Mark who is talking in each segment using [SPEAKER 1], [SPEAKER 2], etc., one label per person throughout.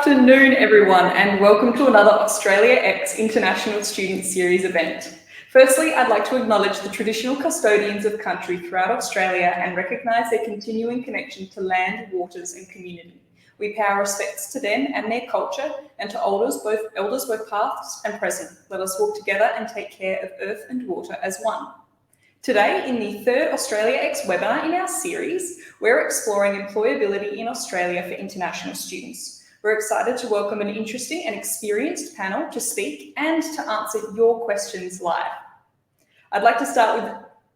[SPEAKER 1] afternoon, everyone, and welcome to another Australia X International Student Series event. Firstly, I'd like to acknowledge the traditional custodians of country throughout Australia and recognise their continuing connection to land, waters and community. We pay our respects to them and their culture, and to elders both past and present. Let us walk together and take care of earth and water as one. Today, in the third Australia X webinar in our series, we're exploring employability in Australia for international students. We're excited to welcome an interesting and experienced panel to speak and to answer your questions live. I'd like to start with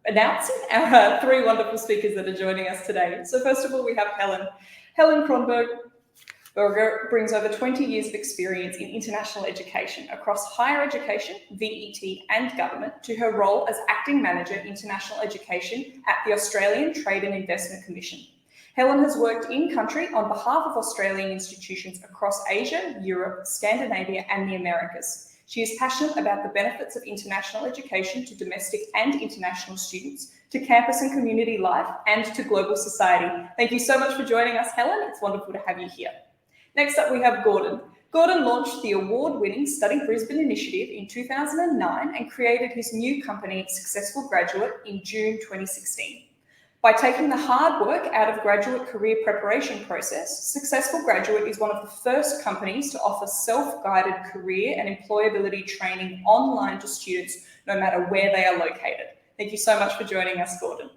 [SPEAKER 1] announcing our three wonderful speakers that are joining us today. So first of all, we have Helen. Helen Kronberger brings over 20 years of experience in international education across higher education, VET and government to her role as Acting Manager International Education at the Australian Trade and Investment Commission. Helen has worked in country on behalf of Australian institutions across Asia, Europe, Scandinavia and the Americas. She is passionate about the benefits of international education to domestic and international students, to campus and community life, and to global society. Thank you so much for joining us, Helen. It's wonderful to have you here. Next up, we have Gordon. Gordon launched the award-winning Study Brisbane initiative in 2009 and created his new company, Successful Graduate, in June 2016. By taking the hard work out of graduate career preparation process, Successful Graduate is one of the first companies to offer self-guided career and employability training online to students, no matter where they are located. Thank you so much for joining us, Gordon.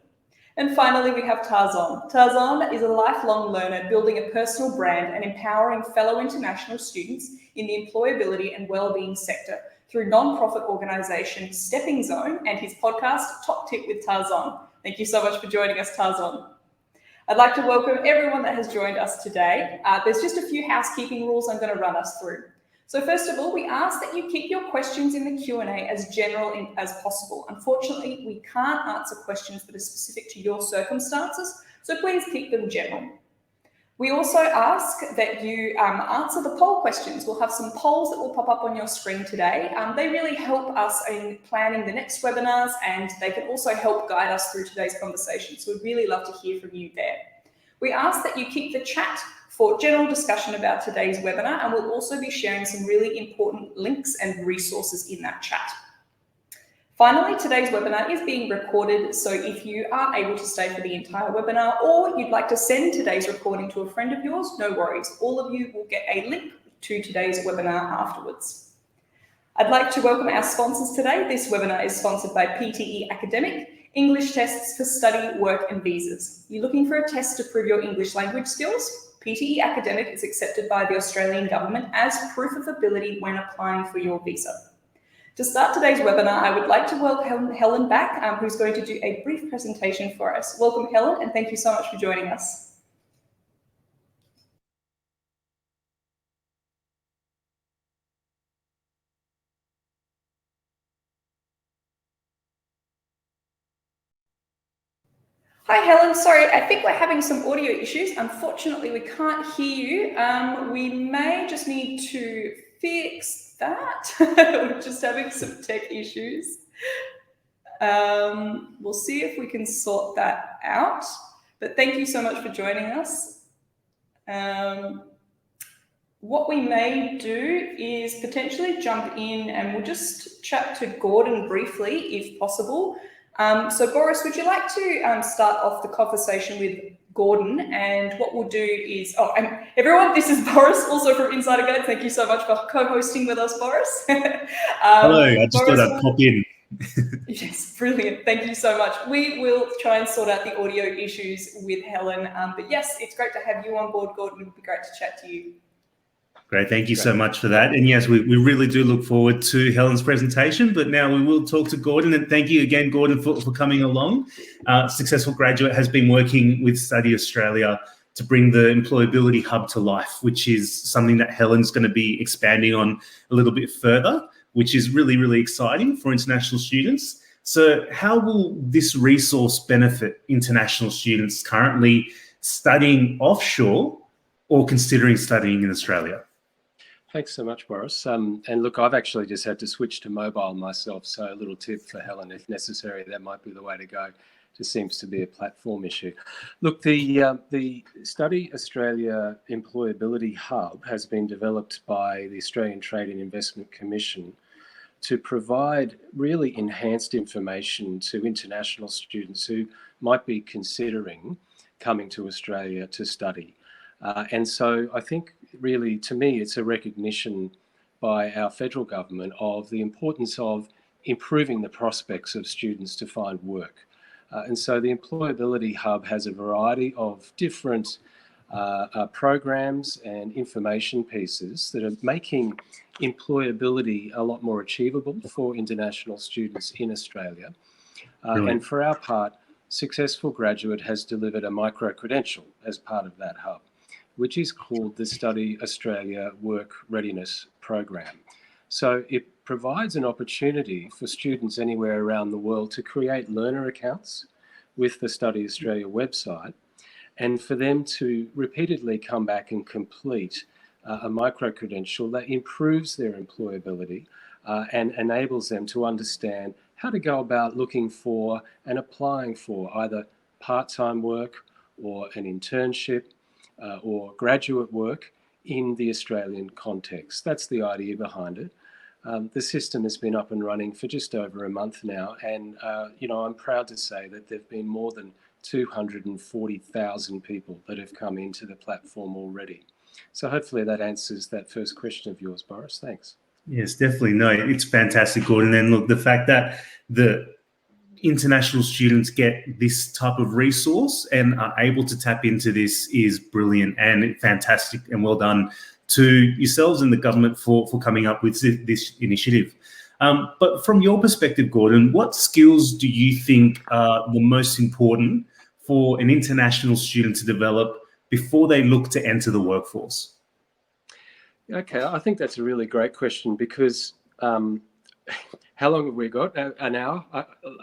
[SPEAKER 1] And finally, we have Tarzan. Tarzan is a lifelong learner building a personal brand and empowering fellow international students in the employability and wellbeing sector through non-profit organisation Stepping Zone and his podcast, Top Tip with Tarzan. Thank you so much for joining us, Tarzan. I'd like to welcome everyone that has joined us today. There's just a few housekeeping rules I'm going to run us through. So first of all, we ask that you keep your questions in the Q&A as general as possible. Unfortunately, we can't answer questions that are specific to your circumstances, so please keep them general. We also ask that you answer the poll questions. We'll have some polls that will pop up on your screen today. They really help us in planning the next webinars, and they can also help guide us through today's conversation. So we'd really love to hear from you there. We ask that you keep the chat for general discussion about today's webinar, and we'll also be sharing some really important links and resources in that chat. Finally, today's webinar is being recorded, so if you aren't able to stay for the entire webinar or you'd like to send today's recording to a friend of yours, no worries. All of you will get a link to today's webinar afterwards. I'd like to welcome our sponsors today. This webinar is sponsored by PTE Academic, English tests for study, work and visas. You're looking for a test to prove your English language skills? PTE Academic is accepted by the Australian government as proof of ability when applying for your visa. To start today's webinar, I would like to welcome Helen back, who's going to do a brief presentation for us. Welcome, Helen, and thank you so much for joining us. Hi, Helen. Sorry, I think we're having some audio issues. Unfortunately, we can't hear you. We may just need to fix that. We're just having some tech issues. We'll see if we can sort that out. But thank you so much for joining us. What we may do is potentially jump in and we'll just chat to Gordon briefly, if possible. So Boris, would you like to start off the conversation with Gordon? And what we'll do is, and everyone, this is Boris, also from Insider Guide. Thank you so much for co-hosting with us, Boris.
[SPEAKER 2] Hello, I just thought I'd pop in.
[SPEAKER 1] Yes, brilliant. Thank you so much. We will try and sort out the audio issues with Helen. But yes, it's great to have you on board, Gordon. It would be great to chat to you.
[SPEAKER 2] Great, thank you so much for that. And yes, we really do look forward to Helen's presentation, but now we will talk to Gordon. And thank you again, Gordon, for coming along. Successful Graduate has been working with Study Australia to bring the Employability Hub to life, which is something that Helen's going to be expanding on a little bit further, which is really, really exciting for international students. So how will this resource benefit international students currently studying offshore or considering studying in Australia?
[SPEAKER 3] Thanks so much, Boris. And look, I've actually just had to switch to mobile myself, so a little tip for Helen, if necessary, that might be the way to go. just seems to be a platform issue. Look, the Study Australia Employability Hub has been developed by the Australian Trade and Investment Commission to provide really enhanced information to international students who might be considering coming to Australia to study. And so I think really, to me, it's a recognition by our federal government of the importance of improving the prospects of students to find work. And so the Employability Hub has a variety of different programs and information pieces that are making employability a lot more achievable for international students in Australia. And for our part, Successful Graduate has delivered a micro-credential as part of that hub, which is called the Study Australia Work Readiness Program. So it provides an opportunity for students anywhere around the world to create learner accounts with the Study Australia website, and for them to repeatedly come back and complete a micro-credential that improves their employability and enables them to understand how to go about looking for and applying for either part-time work or an internship or graduate work in the Australian context. That's the idea behind it. The system has been up and running for just over a month now, and I'm proud to say that there have been more than 240,000 people that have come into the platform already. So hopefully that answers that first question of yours, Boris. Thanks.
[SPEAKER 2] Yes, definitely. No, it's fantastic, Gordon. And look, the fact that the international students get this type of resource and are able to tap into this is brilliant and fantastic, and well done to yourselves and the government for coming up with this initiative. But from your perspective, Gordon, what skills do you think are the most important for an international student to develop before they look to enter the workforce?
[SPEAKER 3] Okay, I think that's a really great question because how long have we got? An hour?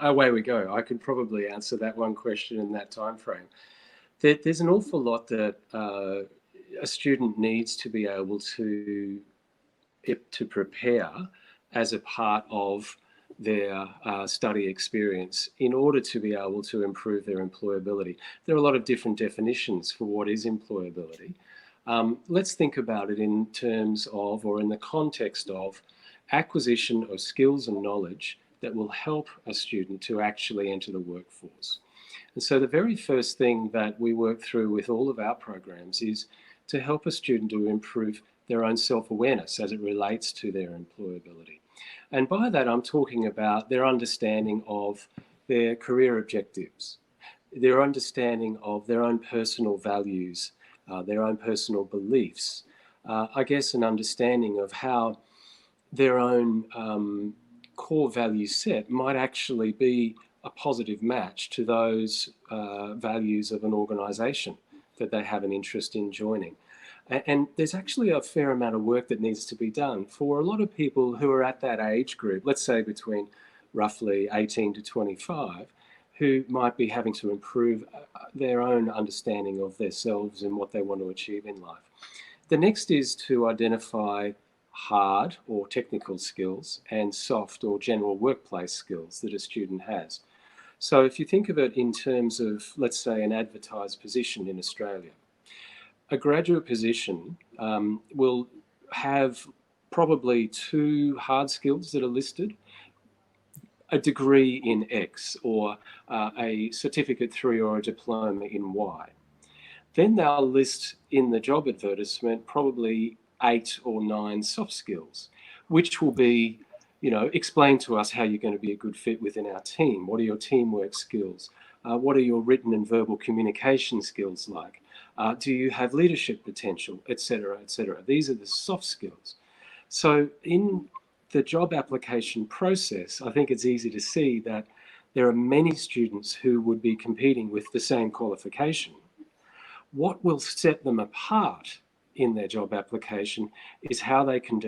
[SPEAKER 3] Away we go. I could probably answer that one question in that time frame. There's an awful lot that a student needs to be able to prepare as a part of their study experience in order to be able to improve their employability. There are a lot of different definitions for what is employability. Let's think about it in terms of, or in the context of, acquisition of skills and knowledge that will help a student to actually enter the workforce. And so the very first thing that we work through with all of our programs is to help a student to improve their own self-awareness as it relates to their employability. And by that, I'm talking about their understanding of their career objectives, their understanding of their own personal values, their own personal beliefs, I guess an understanding of how their own core value set might actually be a positive match to those values of an organisation that they have an interest in joining. And there's actually a fair amount of work that needs to be done for a lot of people who are at that age group, let's say between roughly 18 to 25, who might be having to improve their own understanding of themselves and what they want to achieve in life. The next is to identify hard or technical skills and soft or general workplace skills that a student has. So if you think of it in terms of, let's say, an advertised position in Australia, a graduate position will have probably 2 hard skills that are listed, a degree in X or a certificate 3 or a diploma in Y. Then they'll list in the job advertisement probably 8 or 9 soft skills, which will be, explain to us how you're going to be a good fit within our team. What are your teamwork skills? What are your written and verbal communication skills like? Do you have leadership potential, et cetera, et cetera? These are the soft skills. So in the job application process, I think it's easy to see that there are many students who would be competing with the same qualification. What will set them apart in their job application is how they can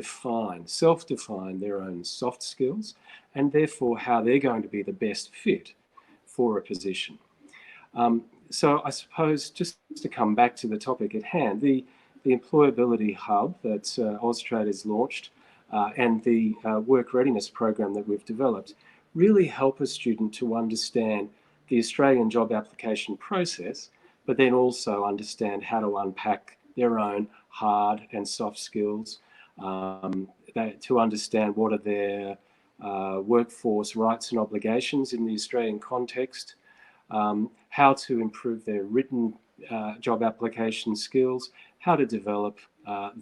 [SPEAKER 3] self-define their own soft skills, and therefore how they're going to be the best fit for a position. So I suppose, just to come back to the topic at hand, the Employability Hub that Austrade has launched and the work readiness program that we've developed really help a student to understand the Australian job application process, but then also understand how to unpack their own hard and soft skills, to understand what are their workforce rights and obligations in the Australian context, how to improve their written job application skills, how to develop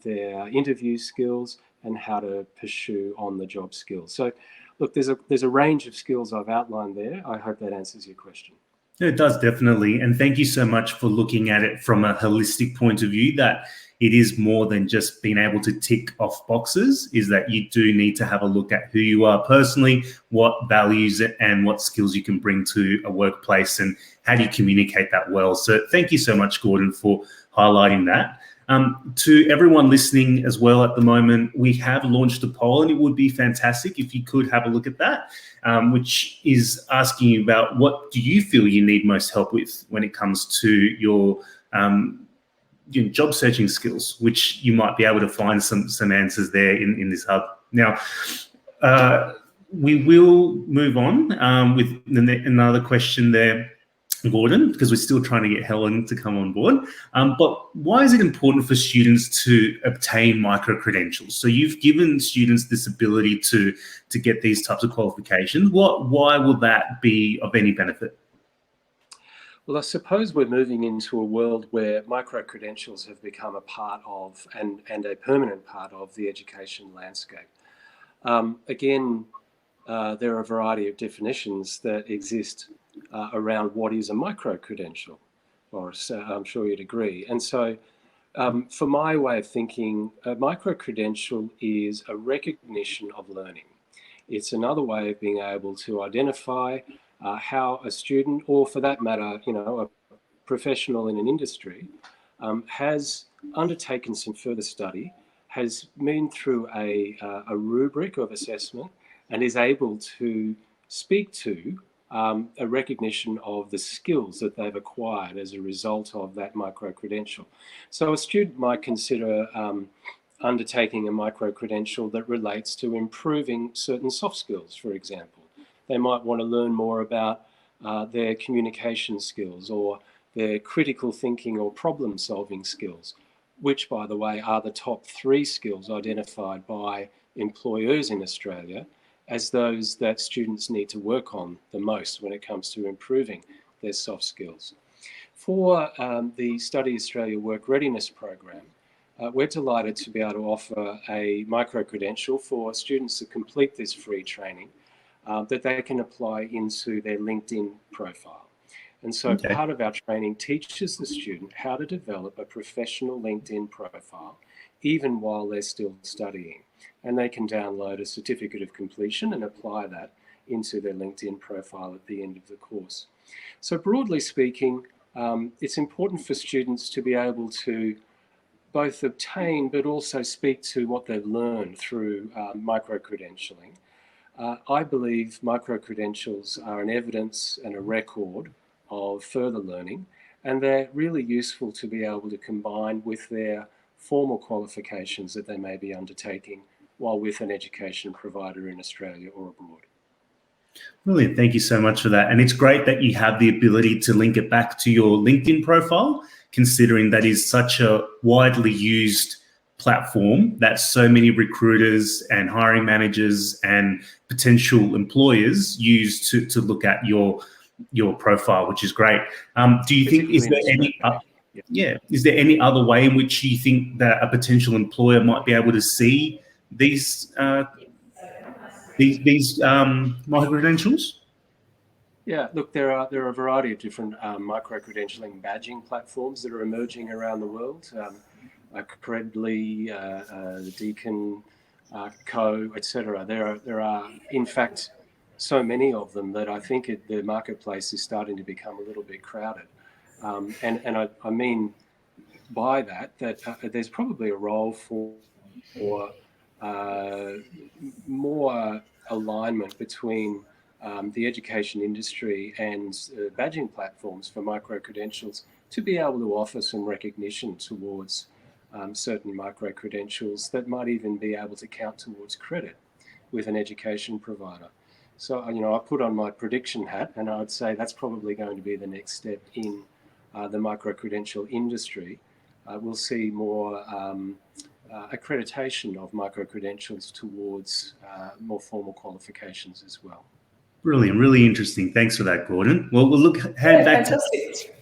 [SPEAKER 3] their interview skills, and how to pursue on-the-job skills. So, look, there's a range of skills I've outlined there. I hope that answers your question.
[SPEAKER 2] It does, definitely. And thank you so much for looking at it from a holistic point of view, that it is more than just being able to tick off boxes, is that you do need to have a look at who you are personally, what values and what skills you can bring to a workplace, and how do you communicate that well. So thank you so much, Gordon, for highlighting that. To everyone listening as well at the moment, we have launched a poll, and it would be fantastic if you could have a look at that, which is asking you about what do you feel you need most help with when it comes to your job searching skills, which you might be able to find some answers there in this hub. Now, we will move on with another question there, Gordon, because we're still trying to get Helen to come on board. But why is it important for students to obtain micro-credentials? So you've given students this ability to get these types of qualifications. Why will that be of any benefit?
[SPEAKER 3] Well, I suppose we're moving into a world where micro-credentials have become a part of and a permanent part of the education landscape. Again, there are a variety of definitions that exist around what is a micro-credential, Boris, I'm sure you'd agree. And so for my way of thinking, a micro-credential is a recognition of learning. It's another way of being able to identify how a student, or for that matter, a professional in an industry, has undertaken some further study, has been through a rubric of assessment, and is able to speak to a recognition of the skills that they've acquired as a result of that micro-credential. So a student might consider undertaking a micro-credential that relates to improving certain soft skills, for example. They might want to learn more about their communication skills, or their critical thinking or problem-solving skills, which, by the way, are the top 3 skills identified by employers in Australia as those that students need to work on the most when it comes to improving their soft skills. For the Study Australia Work Readiness program, we're delighted to be able to offer a micro-credential for students to complete this free training that they can apply into their LinkedIn profile. And so part of our training teaches the student how to develop a professional LinkedIn profile, even while they're still studying. And they can download a certificate of completion and apply that into their LinkedIn profile at the end of the course. So broadly speaking, it's important for students to be able to both obtain but also speak to what they've learned through micro-credentialing. I believe micro-credentials are an evidence and a record of further learning, and they're really useful to be able to combine with their formal qualifications that they may be undertaking while with an education provider in Australia or abroad.
[SPEAKER 2] Brilliant. Thank you so much for that. And it's great that you have the ability to link it back to your LinkedIn profile, considering that is such a widely used platform that so many recruiters and hiring managers and potential employers use to look at your profile, which is great. Do you think, is there any other way in which you think that a potential employer might be able to see these micro-credentials?
[SPEAKER 3] Yeah, look, there are a variety of different micro-credentialing badging platforms that are emerging around the world. Credly, Deacon, Co, etc. There are, in fact, so many of them that I think the marketplace is starting to become a little bit crowded. And I mean by that there's probably a role for more alignment between the education industry and badging platforms for micro-credentials to be able to offer some recognition towards certain micro-credentials that might even be able to count towards credit with an education provider. So, I put on my prediction hat, and I'd say that's probably going to be the next step in the micro-credential industry. We'll see more accreditation of micro-credentials towards more formal qualifications as well.
[SPEAKER 2] Brilliant, really interesting. Thanks for that, Gordon. Well, we'll hand back
[SPEAKER 1] fantastic.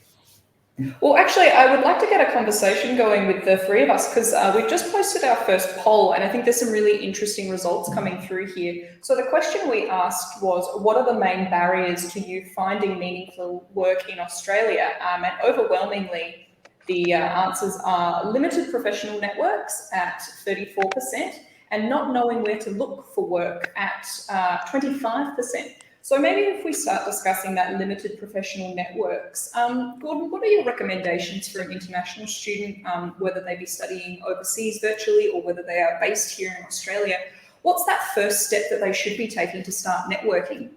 [SPEAKER 1] Well, actually, I would like to get a conversation going with the three of us because we've just posted our first poll, and I think there's some really interesting results coming through here. So the question we asked was, what are the main barriers to you finding meaningful work in Australia? And overwhelmingly, the answers are limited professional networks at 34% and not knowing where to look for work at 25%. So maybe if we start discussing that limited professional networks, Gordon, what are your recommendations for an international student, whether they be studying overseas virtually or whether they are based here in Australia? What's that first step that they should be taking to start networking?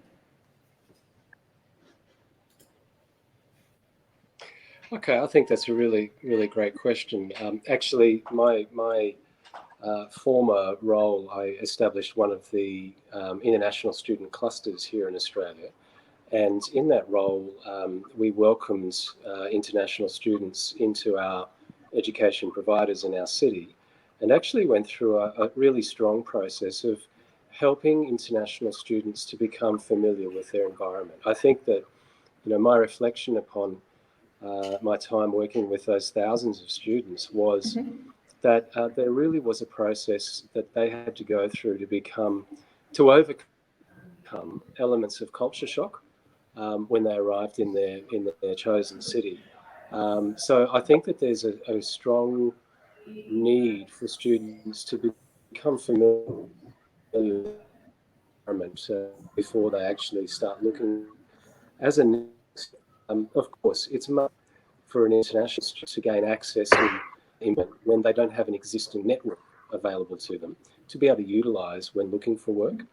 [SPEAKER 3] Okay, I think that's a really, really great question. Actually, my former role, I established one of the international student clusters here in Australia. And in that role, we welcomed international students into our education providers in our city, and actually went through a really strong process of helping international students to become familiar with their environment. I think that, my reflection upon my time working with those thousands of students was that there really was a process that they had to go through to overcome elements of culture shock when they arrived in their chosen city. So I think that there's a strong need for students to become familiar with the environment before they actually start looking as a next. Of course, it's much for an international student to gain access when they don't have an existing network available to them to be able to utilise when looking for work.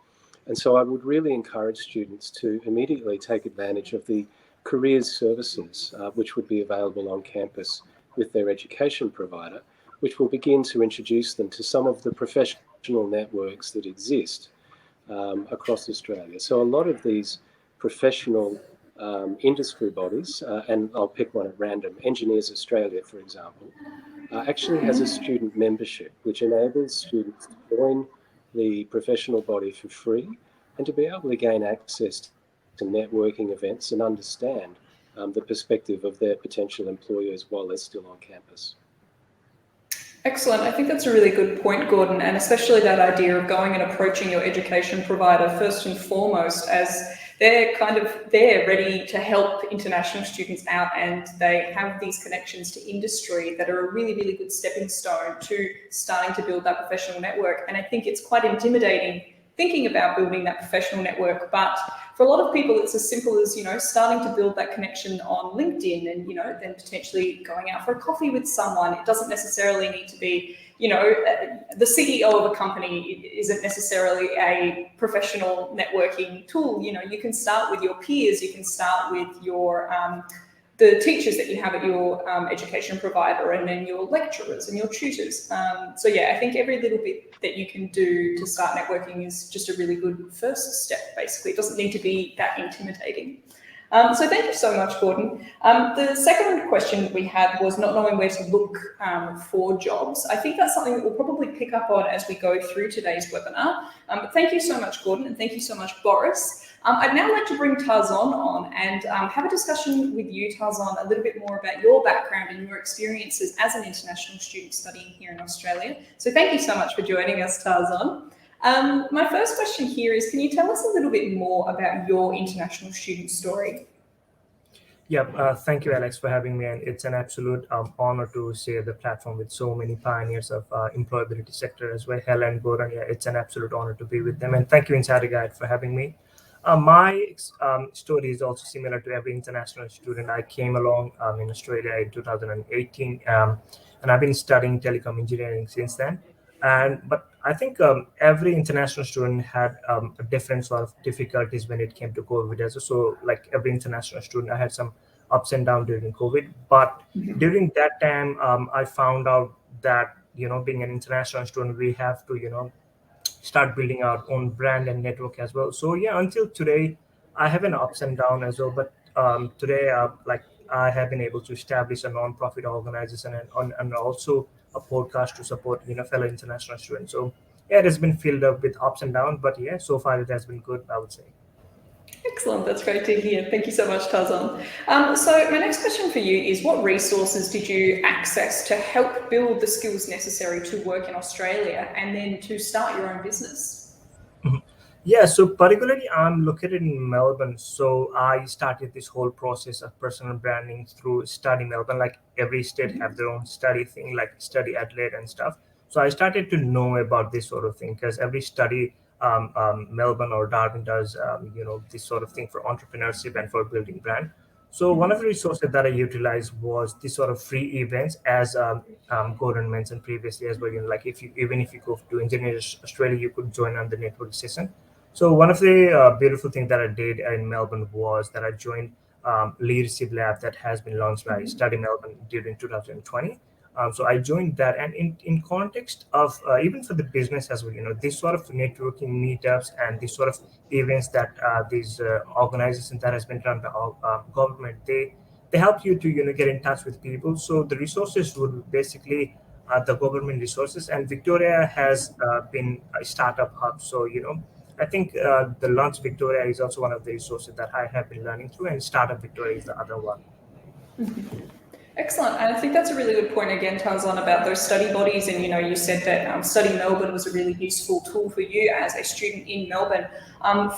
[SPEAKER 3] And so I would really encourage students to immediately take advantage of the careers services which would be available on campus with their education provider, which will begin to introduce them to some of the professional networks that exist across Australia. So a lot of these professional industry bodies, and I'll pick one at random, Engineers Australia, for example, actually has a student membership which enables students to join the professional body for free and to be able to gain access to networking events and understand the perspective of their potential employers while they're still on campus.
[SPEAKER 1] Excellent. I think that's a really good point, Gordon, and especially that idea of going and approaching your education provider first and foremost, as they're ready to help international students out, and they have these connections to industry that are a really, really good stepping stone to starting to build that professional network. And I think it's quite intimidating thinking about building that professional network, but for a lot of people, it's as simple as, starting to build that connection on LinkedIn and, then potentially going out for a coffee with someone. It doesn't necessarily need to be, the CEO of a company isn't necessarily a professional networking tool. You can start with your peers, you can start with your, the teachers that you have at your education provider, and then your lecturers and your tutors. So yeah, I think every little bit that you can do to start networking is just a really good first step, basically. It doesn't need to be that intimidating. So thank you so much, Gordon. The second question that we had was not knowing where to look for jobs. I think that's something that we'll probably pick up on as we go through today's webinar. But thank you so much, Gordon, and thank you so much, Boris. I'd now like to bring Tarzan on and have a discussion with you, Tarzan, a little bit more about your background and your experiences as an international student studying here in Australia. So thank you so much for joining us, Tarzan. My first question here is, can you tell us a little bit more about your international student story?
[SPEAKER 4] Yeah, thank you, Alex, for having me. And it's an absolute honor to share the platform with so many pioneers of employability sector as well. Helen, Gordon, yeah, it's an absolute honor to be with them. And thank you, Insider Guide, for having me. My story is also similar to every international student. I came along in Australia in 2018, and I've been studying telecom engineering since then. But I think every international student had a different sort of difficulties when it came to COVID. So like every international student, I had some ups and downs during COVID. But during that time, I found out that, being an international student, we have to, start building our own brand and network as well. So yeah, until today, I have an ups and down as well. But today, like I have been able to establish a non-profit organization and also a podcast to support fellow international students. So yeah, it has been filled up with ups and downs, but yeah, so far it has been good, I would say.
[SPEAKER 1] Excellent, that's great to hear. Thank you so much, Tazon. So my next question for you is, what resources did you access to help build the skills necessary to work in Australia and then to start your own business?
[SPEAKER 4] Mhm. Yeah, so particularly I'm located in Melbourne. So I started this whole process of personal branding through Study Melbourne. Like every state have their own study thing, like Study Adelaide and stuff. So I started to know about this sort of thing because every study, Melbourne or Darwin does, this sort of thing for entrepreneurship and for building brand. So one of the resources that I utilized was this sort of free events, as Gordon mentioned previously as well. Like if you even if you go to Engineers Australia, you could join on the network session. So one of the beautiful things that I did in Melbourne was that I joined Leadership Lab that has been launched by Study Melbourne during 2020. So I joined that, and in context of even for the business as well, this sort of networking meetups and this sort of events that these organizations that has been run by government, they help you to get in touch with people. So the resources would basically the government resources, and Victoria has been a startup hub. So I think the Launch Victoria is also one of the resources that I have been learning through, and Startup Victoria is the other one.
[SPEAKER 1] Excellent. And I think that's a really good point again, Tarzan, about those study bodies. And, you said that Study Melbourne was a really useful tool for you as a student in Melbourne.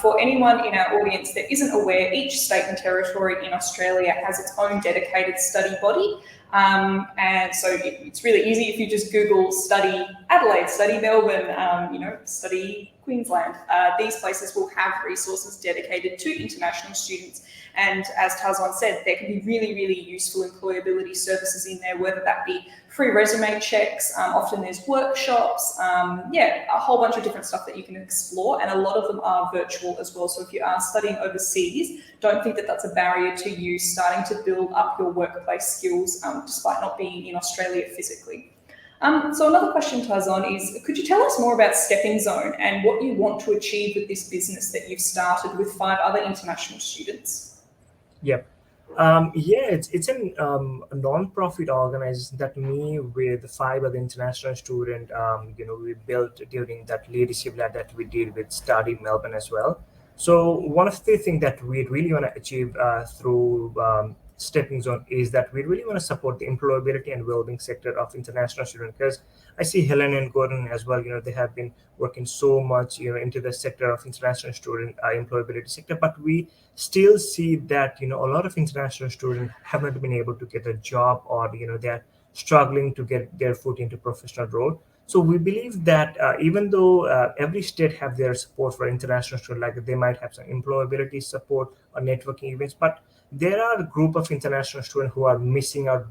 [SPEAKER 1] For anyone in our audience that isn't aware, each state and territory in Australia has its own dedicated study body. And so it's really easy if you just Google Study Adelaide, Study Melbourne, Study Queensland. These places will have resources dedicated to international students. And as Tarzan said, there can be really, really useful employability services in there, whether that be free resume checks, often there's workshops, a whole bunch of different stuff that you can explore. And a lot of them are virtual as well. So if you are studying overseas, don't think that that's a barrier to you starting to build up your workplace skills, despite not being in Australia physically. So another question, Tarzan, is could you tell us more about Stepping Zone and what you want to achieve with this business that you've started with 5 other international students?
[SPEAKER 4] Yep. It's a non-profit organization that me with 5 other international students, we built during that leadership lab that we did with Study Melbourne as well. So one of the things that we really want to achieve through Stepping Zone is that we really want to support the employability and well-being sector of international students, because I see Helen and Gordon as well. They have been working so much, into the sector of international student employability sector, but we still see that a lot of international students haven't been able to get a job, or they're struggling to get their foot into professional role. So we believe that even though every state have their support for international students, like they might have some employability support or networking events, but there are a group of international students who are missing out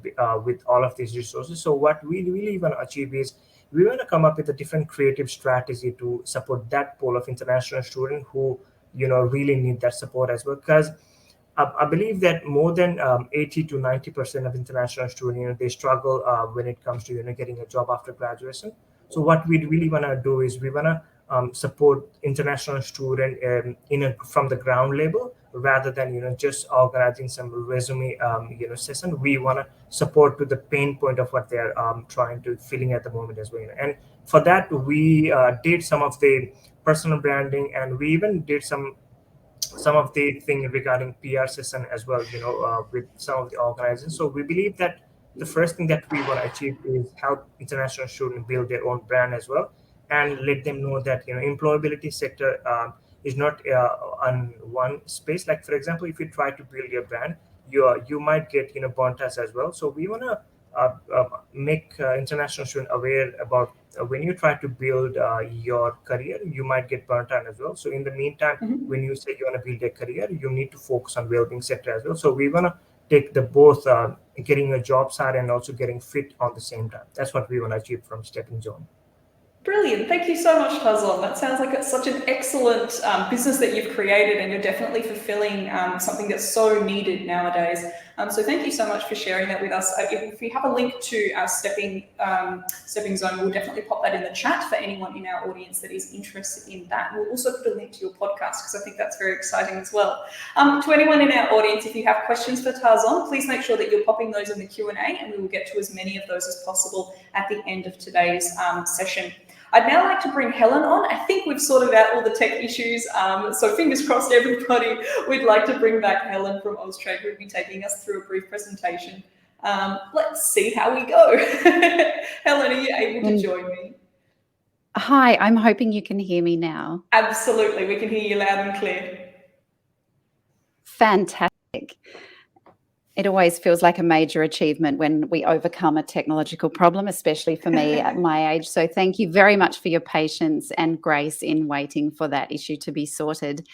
[SPEAKER 4] with all of these resources. So what we really want to achieve is we want to come up with a different creative strategy to support that pool of international students who really need that support as well, because I believe that more than 80 to 90% of international students, they struggle when it comes to getting a job after graduation. So what we really want to do is we want to support international student from the ground level, rather than just organizing some resume session. We want to support to the pain point of what they're trying to filling at the moment as well. And for that, we did some of the personal branding, and we even did some of the thing regarding PR session as well, with some of the organizations. So we believe that the first thing that we want to achieve is help international students build their own brand as well, and let them know that employability sector is not on one space. Like for example, if you try to build your brand, you might get burnt out as well. So we want to make international students aware about when you try to build your career, you might get burnt out as well. So in the meantime, when you say you want to build a career, you need to focus on well-being sector as well. So we want to take the both getting a job side and also getting fit on the same time. That's what we want to achieve from Stepping Zone.
[SPEAKER 1] Brilliant. Thank you so much, Tazon. That sounds like it's such an excellent business that you've created, and you're definitely fulfilling something that's so needed nowadays. So thank you so much for sharing that with us. If we have a link to our stepping zone, we'll definitely pop that in the chat for anyone in our audience that is interested in that. We'll also put a link to your podcast because I think that's very exciting as well. To anyone in our audience, if you have questions for Tarzan, please make sure that you're popping those in the Q&A, and we will get to as many of those as possible at the end of today's session. I'd now like to bring Helen on. I think we've sorted out all the tech issues, so fingers crossed, everybody. We'd like to bring back Helen from Austrade, who'll be taking us through a brief presentation. Let's see how we go. Helen, are you able to join me?
[SPEAKER 5] Hi, I'm hoping you can hear me now.
[SPEAKER 1] Absolutely, we can hear you loud and clear.
[SPEAKER 5] Fantastic. It always feels like a major achievement when we overcome a technological problem, especially for me at my age. So thank you very much for your patience and grace in waiting for that issue to be sorted.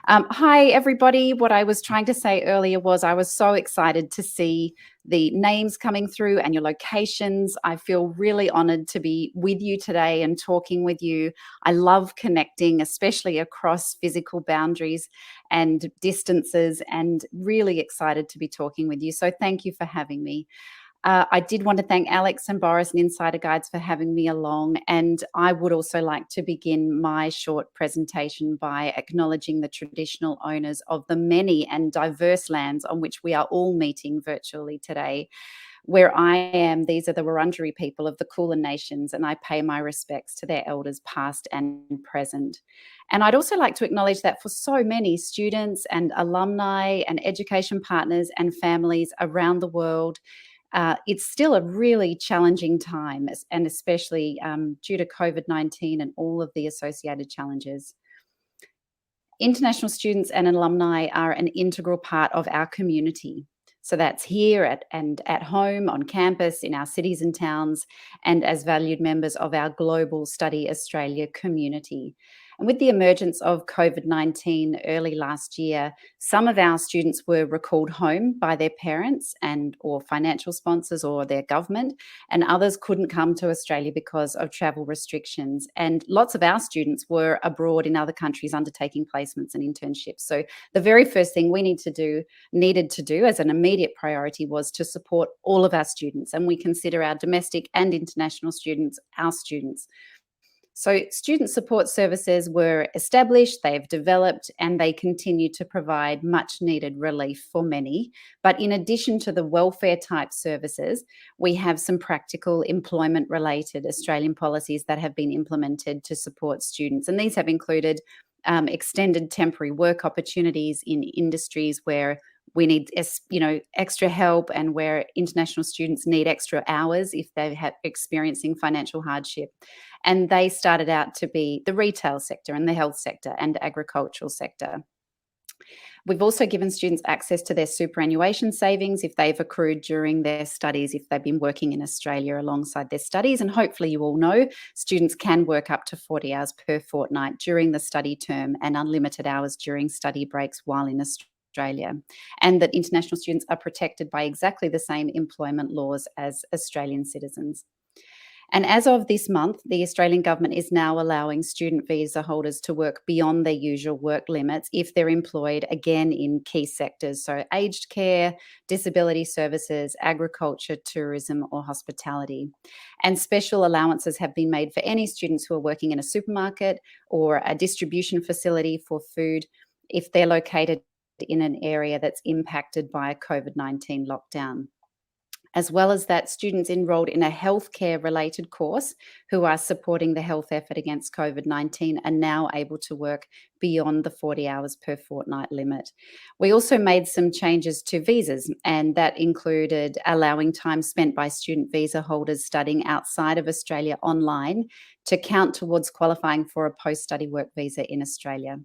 [SPEAKER 5] Hi, everybody. What I was trying to say earlier was I was so excited to see the names coming through and your locations. I feel really honoured to be with you today and talking with you. I love connecting, especially across physical boundaries and distances, and really excited to be talking with you. So thank you for having me. I did want to thank Alex and Boris and Insider Guides for having me along. And I would also like to begin my short presentation by acknowledging the traditional owners of the many and diverse lands on which we are all meeting virtually today. Where I am, these are the Wurundjeri people of the Kulin Nations, and I pay my respects to their elders past and present. And I'd also like to acknowledge that for so many students and alumni and education partners and families around the world, it's still a really challenging time, and especially due to COVID-19 and all of the associated challenges. International students and alumni are an integral part of our community. So that's here and at home, on campus, in our cities and towns, and as valued members of our global Study Australia community. And with the emergence of COVID-19 early last year, some of our students were recalled home by their parents or financial sponsors or their government, and others couldn't come to Australia because of travel restrictions. And lots of our students were abroad in other countries undertaking placements and internships. So the very first thing we needed to do as an immediate priority was to support all of our students, and we consider our domestic and international students our students. So student support services were established, they've developed, and they continue to provide much needed relief for many. But in addition to the welfare type services, we have some practical employment related Australian policies that have been implemented to support students. And these have included extended temporary work opportunities in industries where we need, extra help, and where international students need extra hours if they're experiencing financial hardship. And they started out to be the retail sector and the health sector and agricultural sector. We've also given students access to their superannuation savings if they've accrued during their studies, if they've been working in Australia alongside their studies. And hopefully you all know students can work up to 40 hours per fortnight during the study term and unlimited hours during study breaks while in Australia, and that international students are protected by exactly the same employment laws as Australian citizens. And as of this month, the Australian government is now allowing student visa holders to work beyond their usual work limits if they're employed again in key sectors, so aged care, disability services, agriculture, tourism, or hospitality. And special allowances have been made for any students who are working in a supermarket or a distribution facility for food if they're located in an area that's impacted by a COVID-19 lockdown. As well as that, students enrolled in a healthcare related course who are supporting the health effort against COVID-19 are now able to work beyond the 40 hours per fortnight limit. We also made some changes to visas, and that included allowing time spent by student visa holders studying outside of Australia online to count towards qualifying for a post-study work visa in Australia.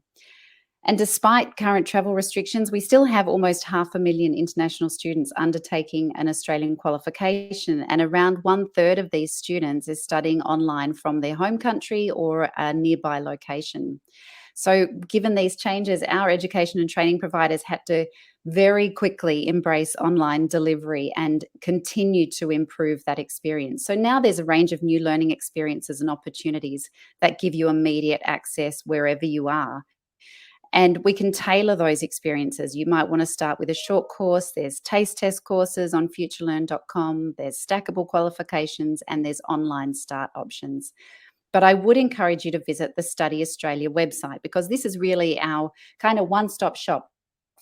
[SPEAKER 5] And despite current travel restrictions, we still have almost 500,000 international students undertaking an Australian qualification, and around 1/3 of these students is studying online from their home country or a nearby location. So given these changes, our education and training providers had to very quickly embrace online delivery and continue to improve that experience. So now there's a range of new learning experiences and opportunities that give you immediate access wherever you are. And we can tailor those experiences. You might want to start with a short course. There's taste test courses on futurelearn.com. There's stackable qualifications, and there's online start options. But I would encourage you to visit the Study Australia website, because this is really our kind of one-stop shop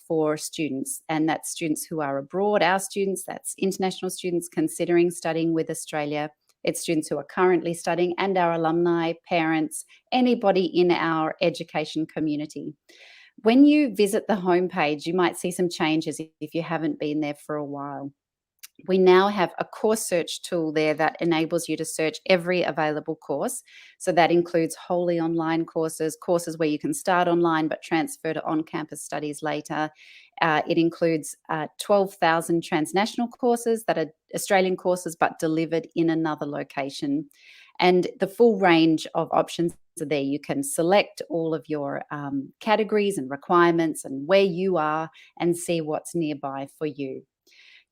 [SPEAKER 5] for students, and that's students who are abroad, our students, that's international students considering studying with Australia. It's students who are currently studying, and our alumni, parents, anybody in our education community. When you visit the homepage, you might see some changes if you haven't been there for a while. We now have a course search tool there that enables you to search every available course. So that includes wholly online courses, courses where you can start online but transfer to on-campus studies later. It includes 12,000 transnational courses that are Australian courses but delivered in another location. And the full range of options are there. You can select all of your categories and requirements and where you are and see what's nearby for you.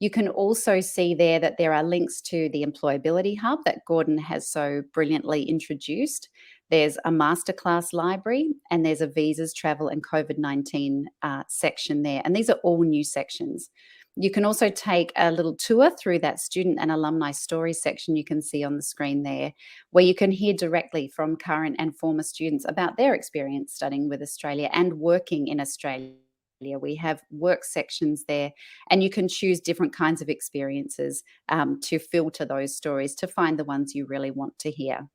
[SPEAKER 5] You can also see there that there are links to the Employability Hub that Gordon has so brilliantly introduced. There's a masterclass library, and there's a visas, travel and COVID-19 section there. And these are all new sections. You can also take a little tour through that student and alumni stories section you can see on the screen there, where you can hear directly from current and former students about their experience studying with Australia and working in Australia. We have work sections there, and you can choose different kinds of experiences to filter those stories to find the ones you really want to hear.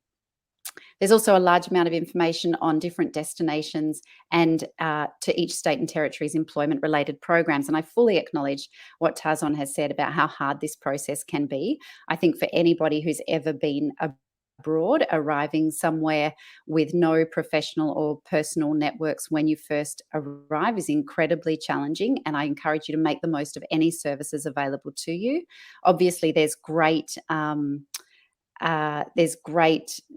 [SPEAKER 5] There's also a large amount of information on different destinations and to each state and territory's employment-related programs. And I fully acknowledge what Tazon has said about how hard this process can be. I think for anybody who's ever been abroad, arriving somewhere with no professional or personal networks when you first arrive is incredibly challenging, and I encourage you to make the most of any services available to you. Obviously, there's great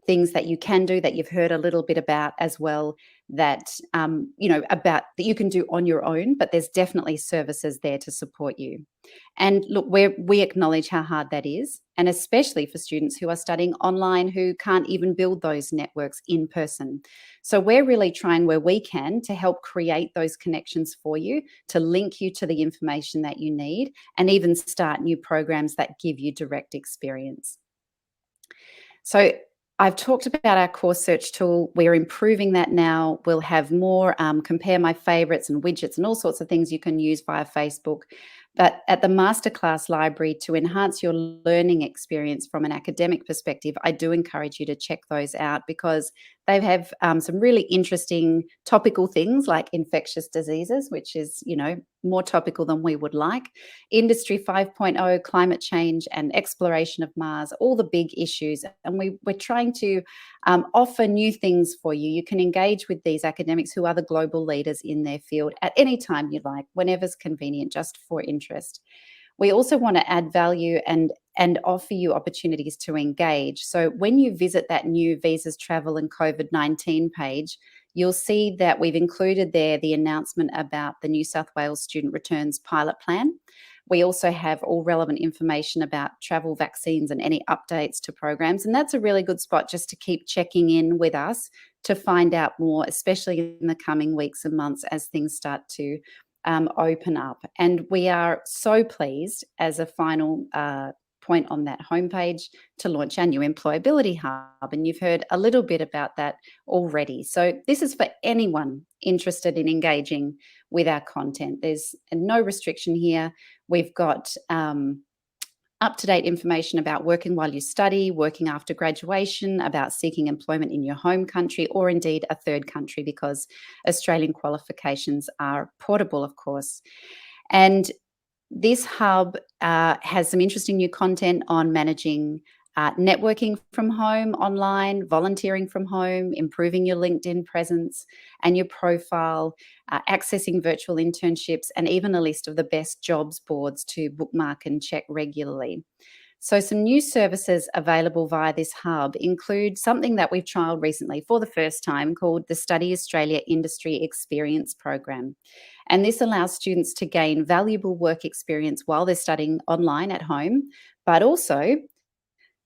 [SPEAKER 5] things that you can do that you've heard a little bit about as well, that about that you can do on your own, but there's definitely services there to support you. And look, we acknowledge how hard that is, and especially for students who are studying online who can't even build those networks in person. So we're really trying where we can to help create those connections for you, to link you to the information that you need, and even start new programs that give you direct experience. So I've talked about our course search tool. We're improving that now. We'll have more compare my favorites and widgets and all sorts of things you can use via Facebook. But at the masterclass library, to enhance your learning experience from an academic perspective, I do encourage you to check those out, because they have some really interesting topical things like infectious diseases, which is, more topical than we would like, Industry 5.0, climate change and exploration of Mars, all the big issues. And we're trying to offer new things for you. You can engage with these academics who are the global leaders in their field at any time you like, whenever's convenient, just for interest. We also want to add value and offer you opportunities to engage. So when you visit that new Visas, Travel and COVID-19 page, you'll see that we've included there the announcement about the New South Wales Student Returns Pilot Plan. We also have all relevant information about travel, vaccines and any updates to programs. And that's a really good spot just to keep checking in with us to find out more, especially in the coming weeks and months as things start to open up. And we are so pleased, as a final point on that homepage, to launch our new Employability Hub. And you've heard a little bit about that already. So this is for anyone interested in engaging with our content. There's no restriction here. We've got up-to-date information about working while you study, working after graduation, about seeking employment in your home country or indeed a third country, because Australian qualifications are portable, of course. And this hub has some interesting new content on managing networking from home, online, volunteering from home, improving your LinkedIn presence and your profile, accessing virtual internships, and even a list of the best jobs boards to bookmark and check regularly. So some new services available via this hub include something that we've trialled recently for the first time, called the Study Australia Industry Experience Program. And this allows students to gain valuable work experience while they're studying online at home, but also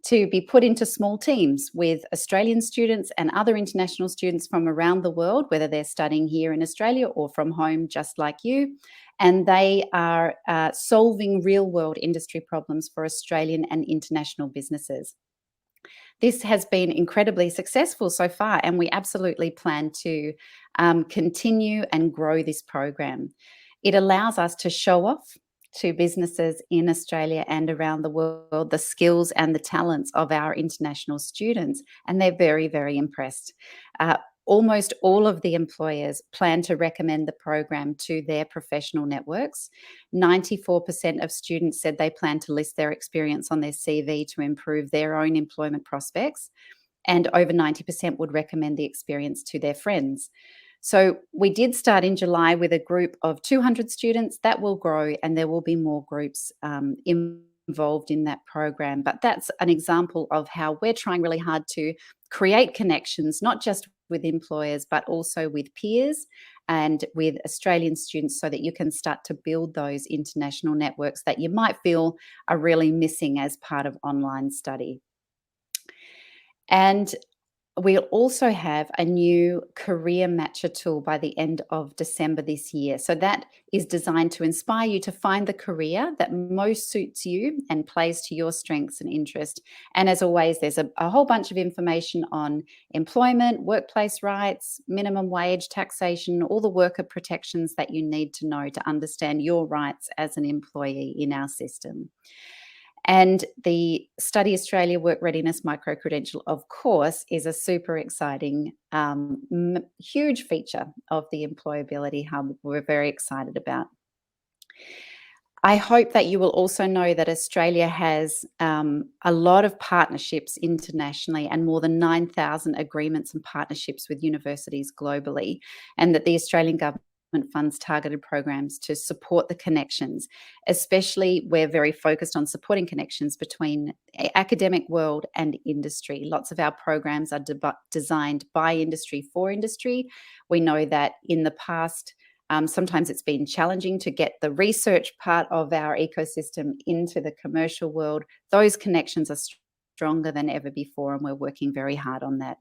[SPEAKER 5] to be put into small teams with Australian students and other international students from around the world, whether they're studying here in Australia or from home, just like you. And they are solving real-world industry problems for Australian and international businesses. This has been incredibly successful so far, and we absolutely plan to continue and grow this program. It allows us to show off to businesses in Australia and around the world the skills and the talents of our international students, and they're very, very impressed. Almost all of the employers plan to recommend the program to their professional networks. 94% of students said they plan to list their experience on their CV to improve their own employment prospects, and over 90% would recommend the experience to their friends. So we did start in July with a group of 200 students. That will grow, and there will be more groups involved in that program. But that's an example of how we're trying really hard to create connections, not just with employers, but also with peers and with Australian students, so that you can start to build those international networks that you might feel are really missing as part of online study. And we'll also have a new career matcher tool by the end of December this year. So that is designed to inspire you to find the career that most suits you and plays to your strengths and interest. And as always, there's a whole bunch of information on employment, workplace rights, minimum wage, taxation, all the worker protections that you need to know to understand your rights as an employee in our system. And the Study Australia Work Readiness Micro-Credential, of course, is a super exciting, huge feature of the Employability Hub we're very excited about. I hope that you will also know that Australia has a lot of partnerships internationally and more than 9,000 agreements and partnerships with universities globally, and that the Australian government funds targeted programs to support the connections. Especially, we're very focused on supporting connections between the academic world and industry. Lots of our programs are designed by industry for industry. We know that in the past, sometimes it's been challenging to get the research part of our ecosystem into the commercial world. Those connections are stronger than ever before, and we're working very hard on that.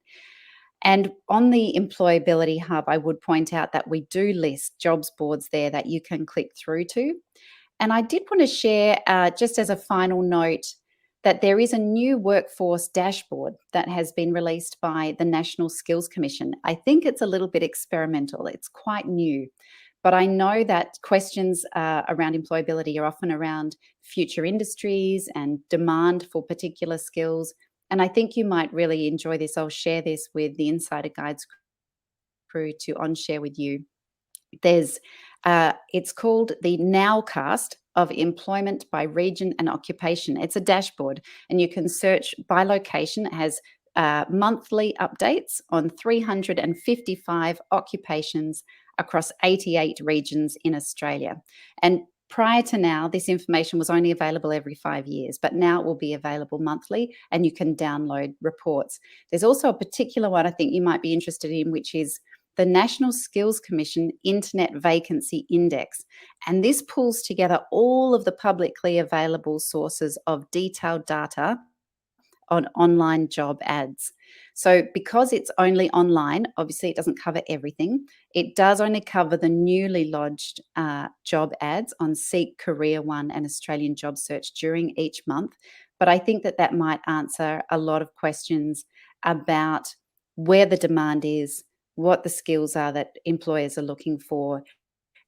[SPEAKER 5] And on the Employability Hub, I would point out that we do list jobs boards there that you can click through to. And I did want to share, just as a final note, that there is a new workforce dashboard that has been released by the National Skills Commission. I think it's a little bit experimental. It's quite new. But I know that questions around employability are often around future industries and demand for particular skills. And I think you might really enjoy this. I'll share this with the Insider Guides crew to on-share with you. It's called the Nowcast of Employment by Region and Occupation. It's a dashboard, and you can search by location. It has monthly updates on 355 occupations across 88 regions in Australia. And prior to now, this information was only available every 5 years, but now it will be available monthly, and you can download reports. There's also a particular one I think you might be interested in, which is the National Skills Commission Internet Vacancy Index. And this pulls together all of the publicly available sources of detailed data on online job ads. So because it's only online, obviously it doesn't cover everything. It does only cover the newly lodged job ads on Seek, Career One and Australian Job Search during each month. But I think that that might answer a lot of questions about where the demand is, what the skills are that employers are looking for,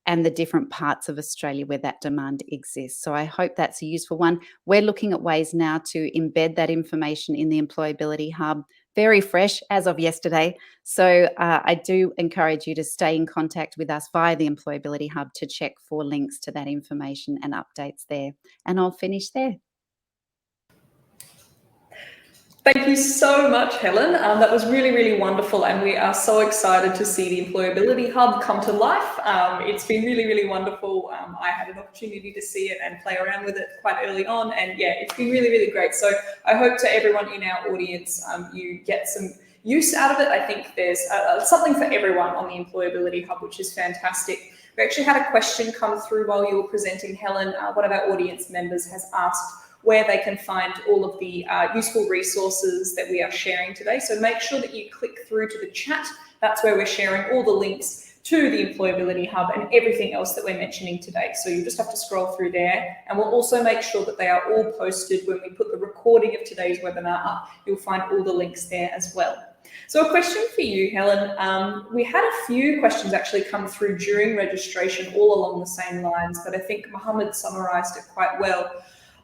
[SPEAKER 5] and the different parts of Australia where that demand exists. So I hope that's a useful one. We're looking at ways now to embed that information in the Employability Hub, very fresh as of yesterday. So I do encourage you to stay in contact with us via the Employability Hub to check for links to that information and updates there. And I'll finish there.
[SPEAKER 1] Thank you so much, Helen. That was really, really wonderful, and we are so excited to see the Employability Hub come to life. It's been really, really wonderful. I had an opportunity to see it and play around with it quite early on, and yeah, it's been really, really great. So I hope to everyone in our audience, you get some use out of it. I think there's something for everyone on the Employability Hub, which is fantastic. We actually had a question come through while you were presenting, Helen. One of our audience members has asked, where they can find all of the useful resources that we are sharing today. So make sure that you click through to the chat. That's where we're sharing all the links to the Employability Hub and everything else that we're mentioning today. So you just have to scroll through there, and we'll also make sure that they are all posted when we put the recording of today's webinar up. You'll find all the links there as well. So a question for you, Helen. We had a few questions actually come through during registration all along the same lines, but I think Mohammed summarised it quite well.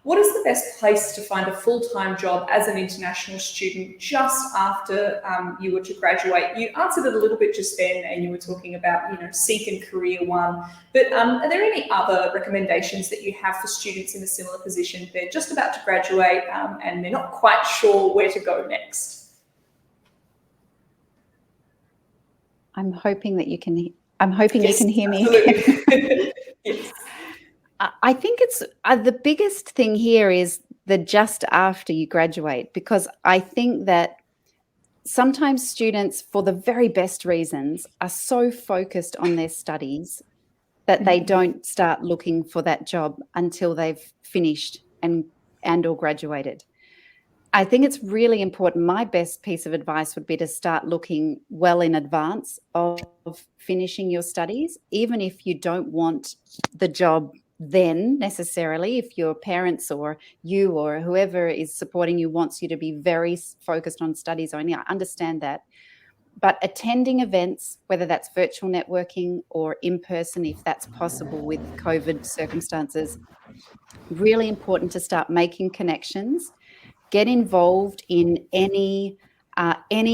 [SPEAKER 1] What is the best place to find a full-time job as an international student just after you were to graduate? You answered it a little bit just then, and you were talking about, Seek and Career One. But are there any other recommendations that you have for students in a similar position? They're just about to graduate and they're not quite sure where to go next.
[SPEAKER 5] I'm hoping that you can. I'm hoping you can hear me.
[SPEAKER 1] Absolutely. Yes.
[SPEAKER 5] I think it's the biggest thing here is the just after you graduate, because I think that sometimes students, for the very best reasons, are so focused on their studies that they don't start looking for that job until they've finished and or graduated. I think it's really important. My best piece of advice would be to start looking well in advance of finishing your studies, even if you don't want the job then necessarily. If your parents or you or whoever is supporting you wants you to be very focused on studies only, I understand that. But attending events, whether that's virtual networking or in person, if that's possible with COVID circumstances, really important to start making connections. Get involved in any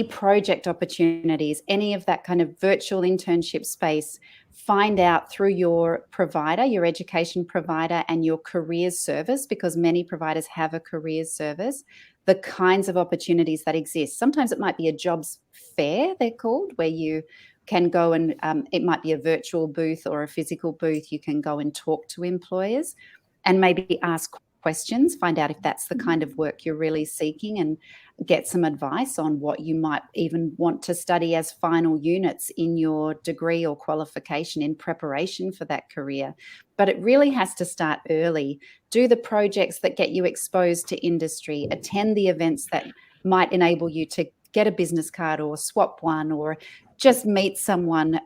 [SPEAKER 5] project opportunities, any of that kind of virtual internship space. Find out through your provider, your education provider, and your careers service, because many providers have a careers service, the kinds of opportunities that exist. Sometimes it might be a jobs fair, they're called, where you can go and it might be a virtual booth or a physical booth. You can go and talk to employers and maybe ask questions, find out if that's the kind of work you're really seeking, and get some advice on what you might even want to study as final units in your degree or qualification in preparation for that career. But it really has to start early. Do the projects that get you exposed to industry, attend the events that might enable you to get a business card or swap one, or just meet someone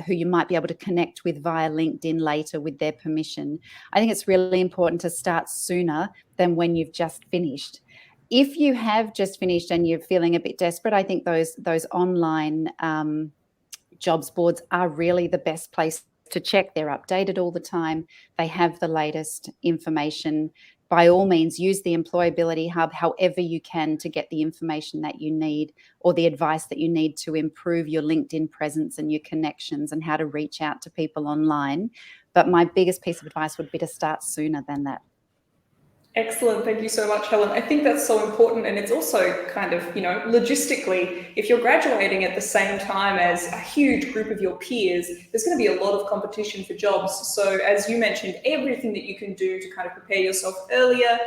[SPEAKER 5] who you might be able to connect with via LinkedIn later with their permission. I think it's really important to start sooner than when you've just finished. If you have just finished and you're feeling a bit desperate, I think those online jobs boards are really the best place to check. They're updated all the time. They have the latest information. By all means, use the Employability Hub however you can to get the information that you need or the advice that you need to improve your LinkedIn presence and your connections and how to reach out to people online. But my biggest piece of advice would be to start sooner than that.
[SPEAKER 1] Excellent. Thank you so much, Helen. I think that's so important. And it's also kind of, logistically, if you're graduating at the same time as a huge group of your peers, there's going to be a lot of competition for jobs. So as you mentioned, everything that you can do to kind of prepare yourself earlier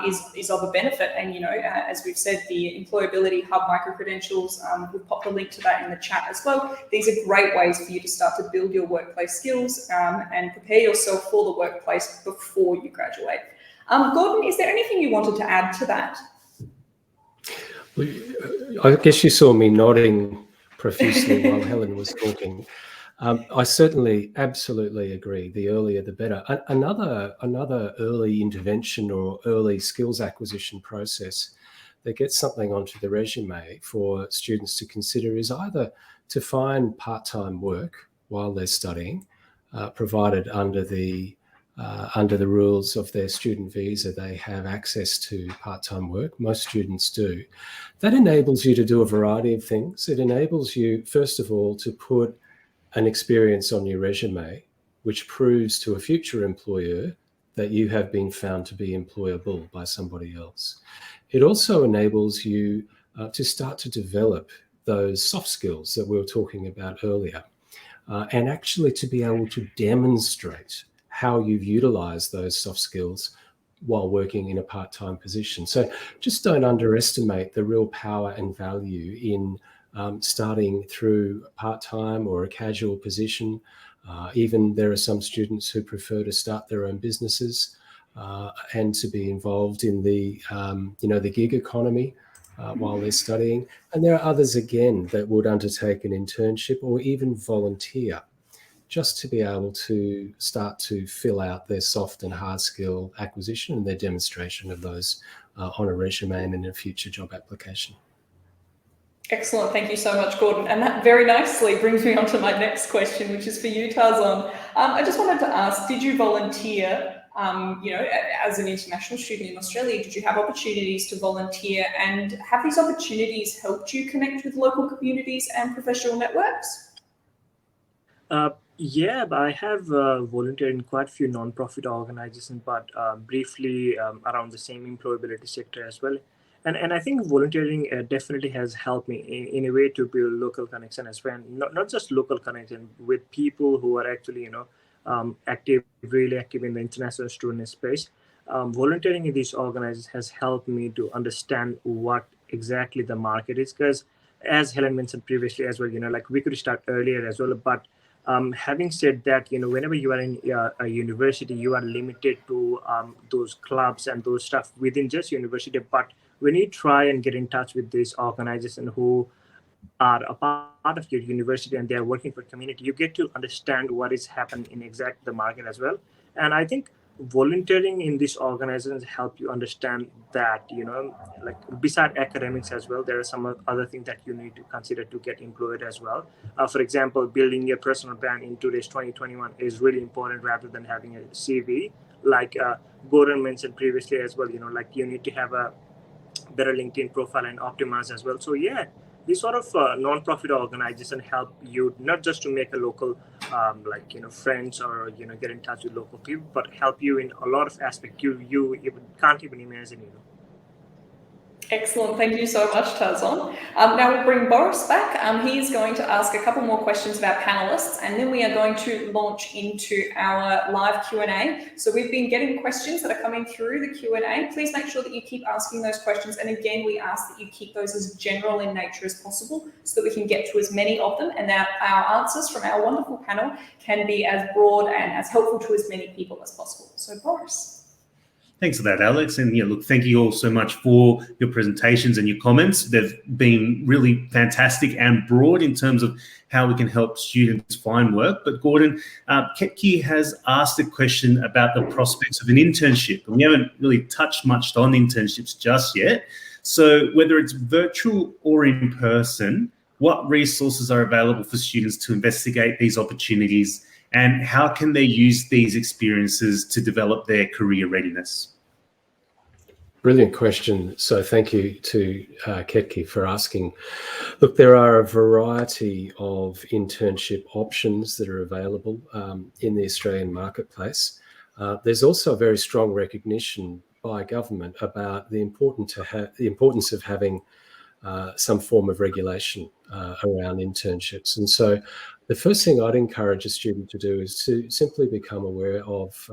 [SPEAKER 1] is of a benefit. And, as we've said, the Employability Hub micro-credentials, we've popped a link to that in the chat as well. These are great ways for you to start to build your workplace skills and prepare yourself for the workplace before you graduate. Gordon, is there anything you wanted to add to that?
[SPEAKER 3] Well, I guess you saw me nodding profusely while Helen was talking. I certainly absolutely agree. The earlier, the better. Another early intervention or early skills acquisition process that gets something onto the resume for students to consider is either to find part-time work while they're studying, provided under the rules of their student visa, they have access to part-time work. Most students do. That enables you to do a variety of things. It enables you, first of all, to put an experience on your resume, which proves to a future employer that you have been found to be employable by somebody else. It also enables you to start to develop those soft skills that we were talking about earlier, and actually to be able to demonstrate how you've utilized those soft skills while working in a part-time position. So just don't underestimate the real power and value in starting through part-time or a casual position. Even there are some students who prefer to start their own businesses. and to be involved in the, the gig economy while they're studying. And there are others, again, that would undertake an internship or even volunteer just to be able to start to fill out their soft and hard skill acquisition and their demonstration of those on a resume and in a future job application.
[SPEAKER 1] Excellent. Thank you so much, Gordon. And that very nicely brings me on to my next question, which is for you, Tarzan. I just wanted to ask, did you volunteer, as an international student in Australia, did you have opportunities to volunteer, and have these opportunities helped you connect with local communities and professional networks?
[SPEAKER 6] Yeah, I have volunteered in quite a few non-profit organizations, but briefly around the same employability sector as well. And I think volunteering definitely has helped me in a way to build local connection as well. Not just local connection with people who are actually, really active in the international student space. Volunteering in these organizations has helped me to understand what exactly the market is. Because as Helen mentioned previously as well, we could start earlier as well. But having said that, whenever you are in a university, you are limited to those clubs and those stuff within just university. But when you try and get in touch with these organizations who are a part of your university and they are working for community, you get to understand what is happening in exact the market as well. And I think volunteering in these organizations help you understand that, beside academics as well, there are some other things that you need to consider to get employed as well. For example, building your personal brand in today's 2021 is really important rather than having a CV. Like Gordon mentioned previously as well, you need to have a better LinkedIn profile and optimize as well. So yeah, these sort of non-profit organizations help you not just to make a local friends or get in touch with local people, but help you in a lot of aspects you even can't even imagine.
[SPEAKER 1] Excellent. Thank you so much, Tarzan. Now we'll bring Boris back. He's going to ask a couple more questions of our panelists, and then we are going to launch into our live Q&A. So we've been getting questions that are coming through the Q&A. Please make sure that you keep asking those questions. And again, we ask that you keep those as general in nature as possible so that we can get to as many of them, and that our answers from our wonderful panel can be as broad and as helpful to as many people as possible. So Boris.
[SPEAKER 2] Thanks for that, Alex. And look, thank you all so much for your presentations and your comments. They've been really fantastic and broad in terms of how we can help students find work. But Gordon, Ketki has asked a question about the prospects of an internship. And we haven't really touched much on internships just yet. So whether it's virtual or in person, what resources are available for students to investigate these opportunities, and how can they use these experiences to develop their career readiness?
[SPEAKER 3] Brilliant question. So thank you to Ketki for asking. Look, there are a variety of internship options that are available in the Australian marketplace. There's also a very strong recognition by government about the importance of having some form of regulation around internships. And so the first thing I'd encourage a student to do is to simply become aware of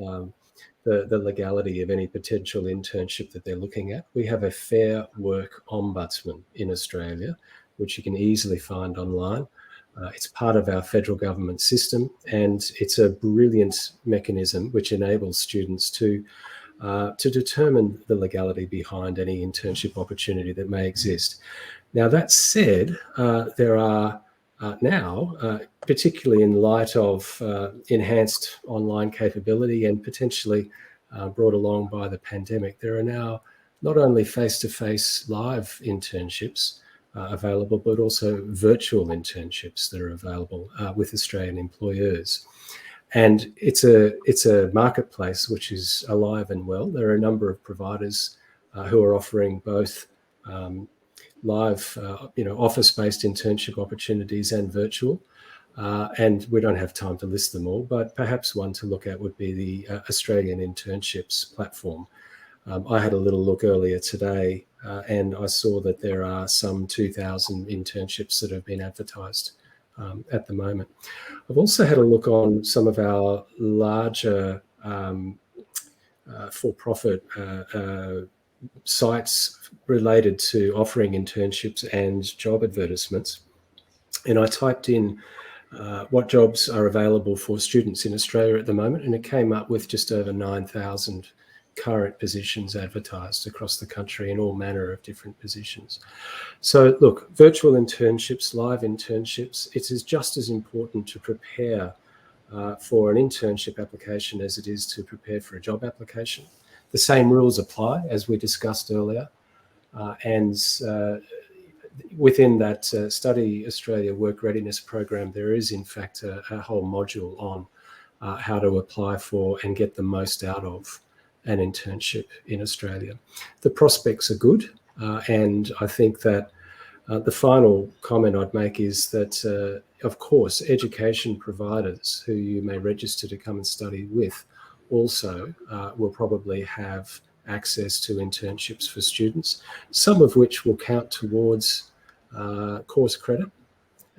[SPEAKER 3] the legality of any potential internship that they're looking at. We have a Fair Work Ombudsman in Australia, which you can easily find online. It's part of our federal government system, and it's a brilliant mechanism which enables students to determine the legality behind any internship opportunity that may exist. Now, that said, there are now, particularly in light of enhanced online capability and potentially brought along by the pandemic, there are now not only face-to-face live internships available, but also virtual internships that are available with Australian employers. And it's a marketplace which is alive and well. There are a number of providers who are offering both live, office-based internship opportunities and virtual. And we don't have time to list them all, but perhaps one to look at would be the Australian Internships platform. I had a little look earlier today, and I saw that there are some 2,000 internships that have been advertised at the moment. I've also had a look on some of our larger for-profit sites related to offering internships and job advertisements. And I typed in what jobs are available for students in Australia at the moment, and it came up with just over 9,000 current positions advertised across the country in all manner of different positions. So look, virtual internships, live internships, it is just as important to prepare for an internship application as it is to prepare for a job application. The same rules apply, as we discussed earlier, and within that Study Australia Work Readiness program, there is in fact a whole module on how to apply for and get the most out of an internship in Australia. The prospects are good, and I think that the final comment I'd make is that, of course, education providers who you may register to come and study with also will probably have access to internships for students, some of which will count towards course credit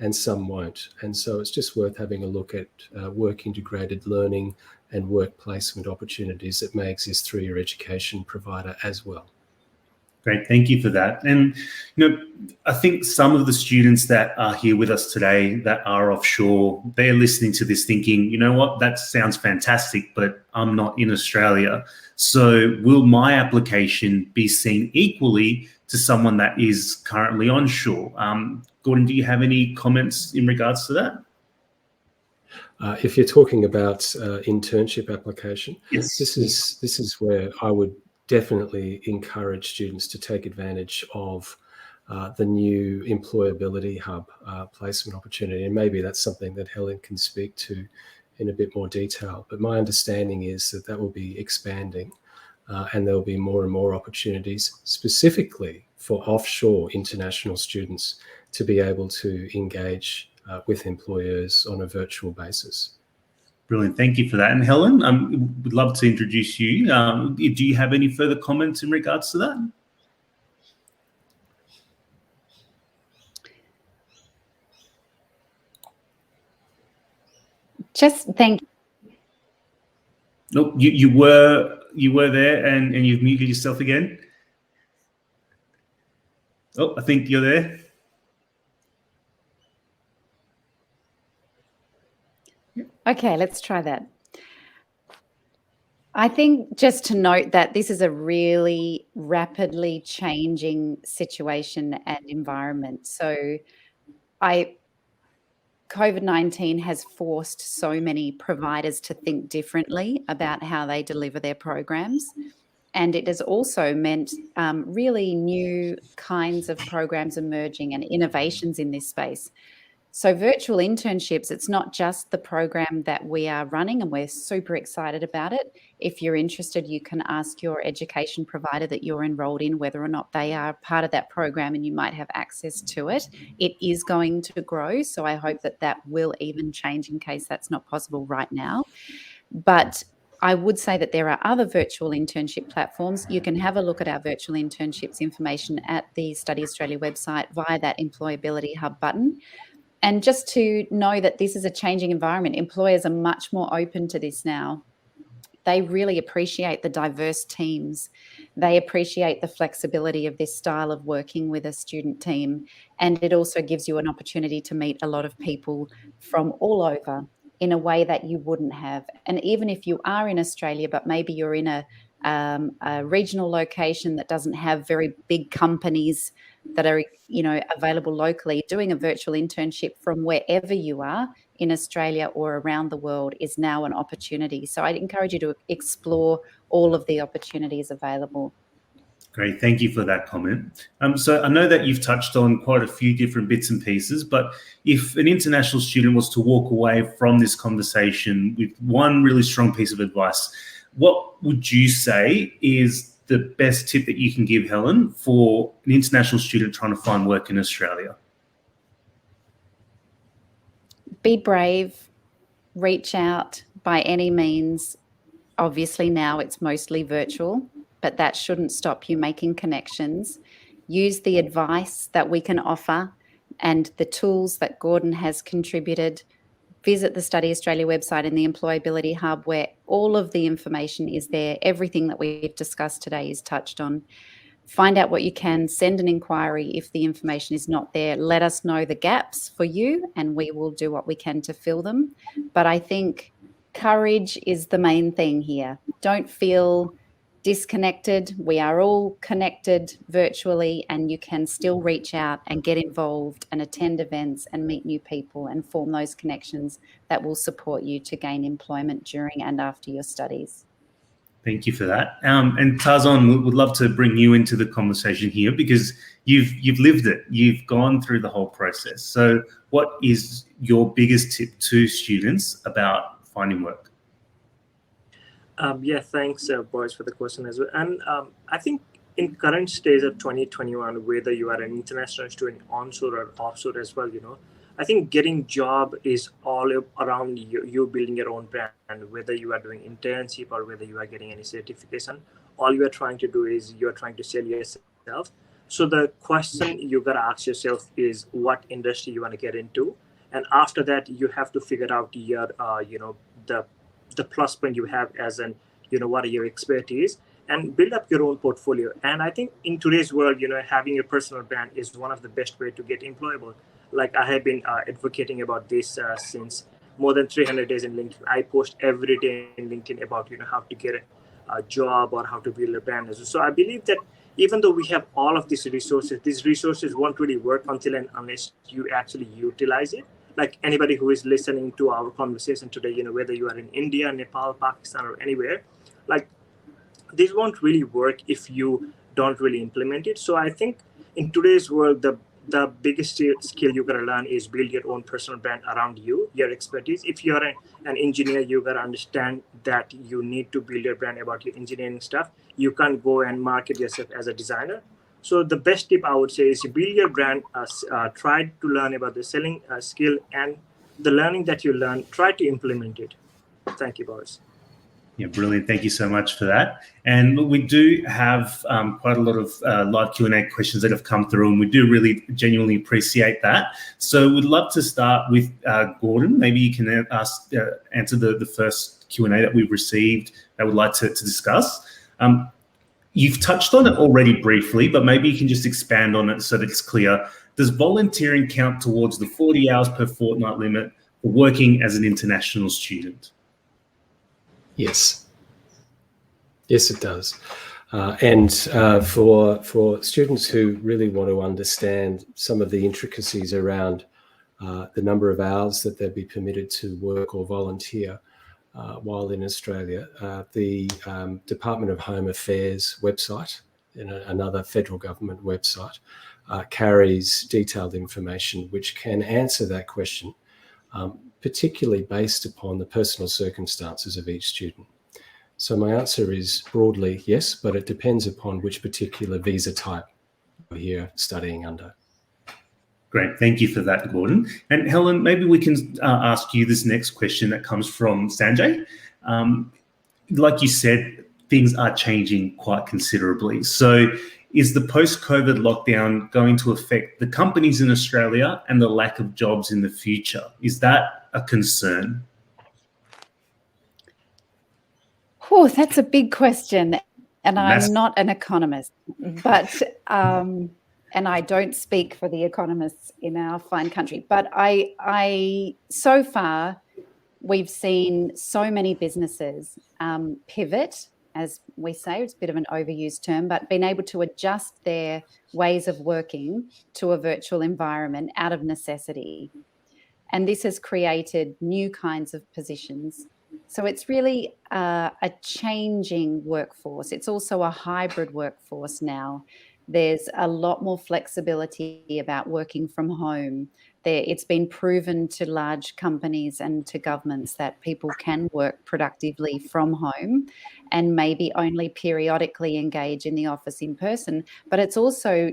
[SPEAKER 3] and some won't. And so it's just worth having a look at work integrated learning and work placement opportunities that may exist through your education provider as well.
[SPEAKER 2] Great, thank you for that. And I think some of the students that are here with us today that are offshore, they're listening to this thinking, you know what, that sounds fantastic, but I'm not in Australia. So will my application be seen equally to someone that is currently onshore? Gordon, do you have any comments in regards to that?
[SPEAKER 3] If you're talking about internship application,
[SPEAKER 2] yes.
[SPEAKER 3] This is where I would definitely encourage students to take advantage of the new Employability Hub placement opportunity. And maybe that's something that Helen can speak to in a bit more detail. But my understanding is that that will be expanding and there will be more and more opportunities specifically for offshore international students to be able to engage with employers on a virtual basis.
[SPEAKER 2] Brilliant. Thank you for that. And Helen, would love to introduce you. Do you have any further comments in regards to that?
[SPEAKER 5] Just thank you.
[SPEAKER 2] Nope, you were there and you've muted yourself again. Oh, I think you're there.
[SPEAKER 5] Okay, let's try that. I think just to note that this is a really rapidly changing situation and environment. So COVID-19 has forced so many providers to think differently about how they deliver their programs. And it has also meant really new kinds of programs emerging and innovations in this space. So virtual internships, it's not just the program that we are running, and we're super excited about it. If you're interested, you can ask your education provider that you're enrolled in whether or not they are part of that program, and you might have access to it. It is going to grow, so I hope that that will even change in case that's not possible right now. But I would say that there are other virtual internship platforms. You can have a look at our virtual internships information at the Study Australia website via that Employability Hub button. And just to know that this is a changing environment, employers are much more open to this now. They really appreciate the diverse teams. They appreciate the flexibility of this style of working with a student team. And it also gives you an opportunity to meet a lot of people from all over in a way that you wouldn't have. And even if you are in Australia, but maybe you're in a regional location that doesn't have very big companies that are, available locally, doing a virtual internship from wherever you are in Australia or around the world is now an opportunity. So I'd encourage you to explore all of the opportunities available.
[SPEAKER 2] Great, thank you for that comment. So I know that you've touched on quite a few different bits and pieces, but if an international student was to walk away from this conversation with one really strong piece of advice, what would you say is the best tip that you can give, Helen, for an international student trying to find work in Australia?
[SPEAKER 5] Be brave, reach out by any means. Obviously now it's mostly virtual, but that shouldn't stop you making connections. Use the advice that we can offer and the tools that Gordon has contributed. Visit the Study Australia website and the Employability Hub where all of the information is there. Everything that we've discussed today is touched on. Find out what you can. Send an inquiry if the information is not there. Let us know the gaps for you and we will do what we can to fill them. But I think courage is the main thing here. Don't feel disconnected. We are all connected virtually, and you can still reach out and get involved and attend events and meet new people and form those connections that will support you to gain employment during and after your studies.
[SPEAKER 2] Thank you for that. And Tarzan, would love to bring you into the conversation here because you've lived it. You've gone through the whole process. So what is your biggest tip to students about finding work?
[SPEAKER 6] Yeah, thanks, boys, for the question as well. And I think in current stage of 2021, whether you are an international student onshore or offshore as well, I think getting job is all around you building your own brand. Whether you are doing internship or whether you are getting any certification, all you are trying to do is you're trying to sell yourself. So the question you gotta ask yourself is what industry you want to get into, and after that you have to figure out your the plus point you have as an what are your expertise, and build up your own portfolio. And I think in today's world, having a personal brand is one of the best way to get employable. Like I have been advocating about this since more than 300 days in LinkedIn. I post every day in LinkedIn about how to get a job or how to build a brand. So I believe that even though we have all of these resources won't really work until and unless you actually utilize it. Like anybody who is listening to our conversation today, whether you are in India, Nepal, Pakistan, or anywhere, like this won't really work if you don't really implement it. So I think in today's world, the biggest skill you gotta learn is build your own personal brand around you, your expertise. If you're an engineer, you gotta understand that you need to build your brand about your engineering stuff. You can't go and market yourself as a designer. So the best tip I would say is build your brand, try to learn about the selling skill, and the learning that you learn, try to implement it. Thank you, Boris.
[SPEAKER 2] Yeah, brilliant. Thank you so much for that. And we do have quite a lot of live Q&A questions that have come through, and we do really genuinely appreciate that. So we'd love to start with Gordon. Maybe you can answer the first Q&A that we've received that we'd like to discuss. You've touched on it already briefly, but maybe you can just expand on it so that it's clear. Does volunteering count towards the 40 hours per fortnight limit for working as an international student?
[SPEAKER 3] Yes. Yes, it does. And for students who really want to understand some of the intricacies around the number of hours that they'd be permitted to work or volunteer while in Australia, the Department of Home Affairs website, another federal government website, carries detailed information which can answer that question, particularly based upon the personal circumstances of each student. So my answer is broadly yes, but it depends upon which particular visa type you're here studying under.
[SPEAKER 2] Great, thank you for that, Gordon. And Helen, maybe we can ask you this next question that comes from Sanjay. Like you said, things are changing quite considerably. So is the post-COVID lockdown going to affect the companies in Australia and the lack of jobs in the future? Is that a concern?
[SPEAKER 5] Oh, that's a big question. And I'm not an economist, but and I don't speak for the economists in our fine country. But I so far, we've seen so many businesses pivot, as we say. It's a bit of an overused term, but been able to adjust their ways of working to a virtual environment out of necessity. And this has created new kinds of positions. So it's really a changing workforce. It's also a hybrid workforce now. There's a lot more flexibility about working from home. It's been proven to large companies and to governments that people can work productively from home and maybe only periodically engage in the office in person. But it's also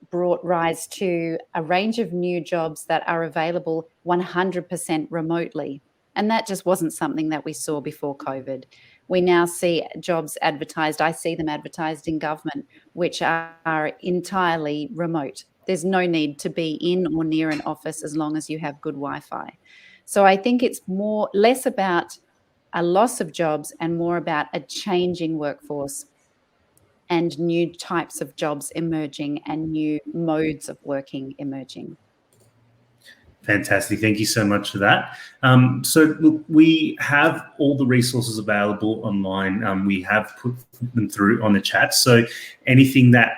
[SPEAKER 5] brought rise to a range of new jobs that are available 100% remotely. And that just wasn't something that we saw before COVID. We now see jobs advertised. I see them advertised in government, which are entirely remote. There's no need to be in or near an office as long as you have good Wi-Fi. So I think it's less about a loss of jobs and more about a changing workforce and new types of jobs emerging and new modes of working emerging.
[SPEAKER 2] Fantastic. Thank you so much for that. So look, we have all the resources available online. We have put them through on the chat. So anything that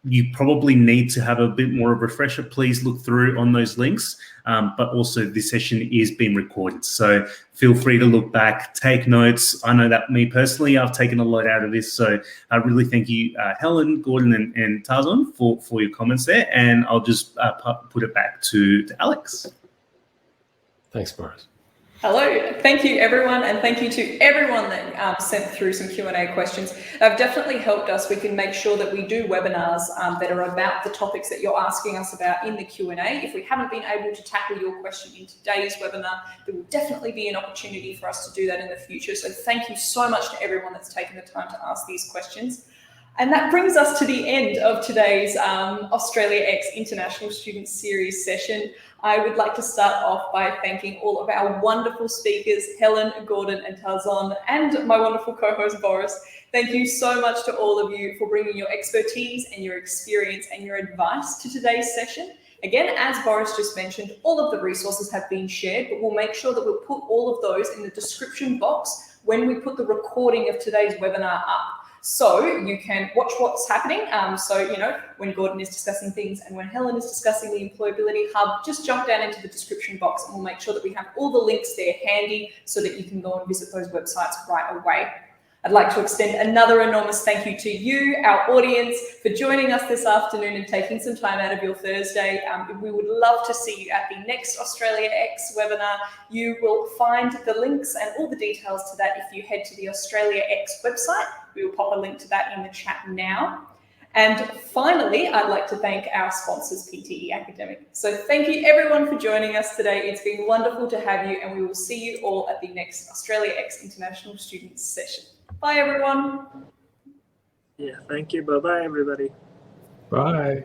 [SPEAKER 2] you probably need to have a bit more of a refresher, please look through on those links. But also this session is being recorded. So feel free to look back, take notes. I know that me personally, I've taken a lot out of this. So I really thank you, Helen, Gordon, and Tarzan for your comments there. And I'll just put it back to Alex.
[SPEAKER 3] Thanks, Boris.
[SPEAKER 1] Hello, thank you everyone, and thank you to everyone that sent through some Q&A questions. They've definitely helped us. We can make sure that we do webinars that are about the topics that you're asking us about in the Q&A. If we haven't been able to tackle your question in today's webinar, there will definitely be an opportunity for us to do that in the future. So thank you so much to everyone that's taken the time to ask these questions. And that brings us to the end of today's Australia X International Student Series session. I would like to start off by thanking all of our wonderful speakers, Helen, Gordon, and Tarzan, and my wonderful co-host, Boris. Thank you so much to all of you for bringing your expertise and your experience and your advice to today's session. Again, as Boris just mentioned, all of the resources have been shared, but we'll make sure that we'll put all of those in the description box when we put the recording of today's webinar up. So you can watch what's happening. So, you know, when Gordon is discussing things and when Helen is discussing the Employability Hub, just jump down into the description box and we'll make sure that we have all the links there handy so that you can go and visit those websites right away. I'd like to extend another enormous thank you to you, our audience, for joining us this afternoon and taking some time out of your Thursday. We would love to see you at the next Australia X webinar. You will find the links and all the details to that if you head to the Australia X website. We will pop a link to that in the chat now. And finally, I'd like to thank our sponsors, PTE Academic. So thank you everyone for joining us today. It's been wonderful to have you, and we will see you all at the next Australia X International Students session. Bye, everyone.
[SPEAKER 6] Yeah, thank you. Bye-bye, everybody.
[SPEAKER 3] Bye.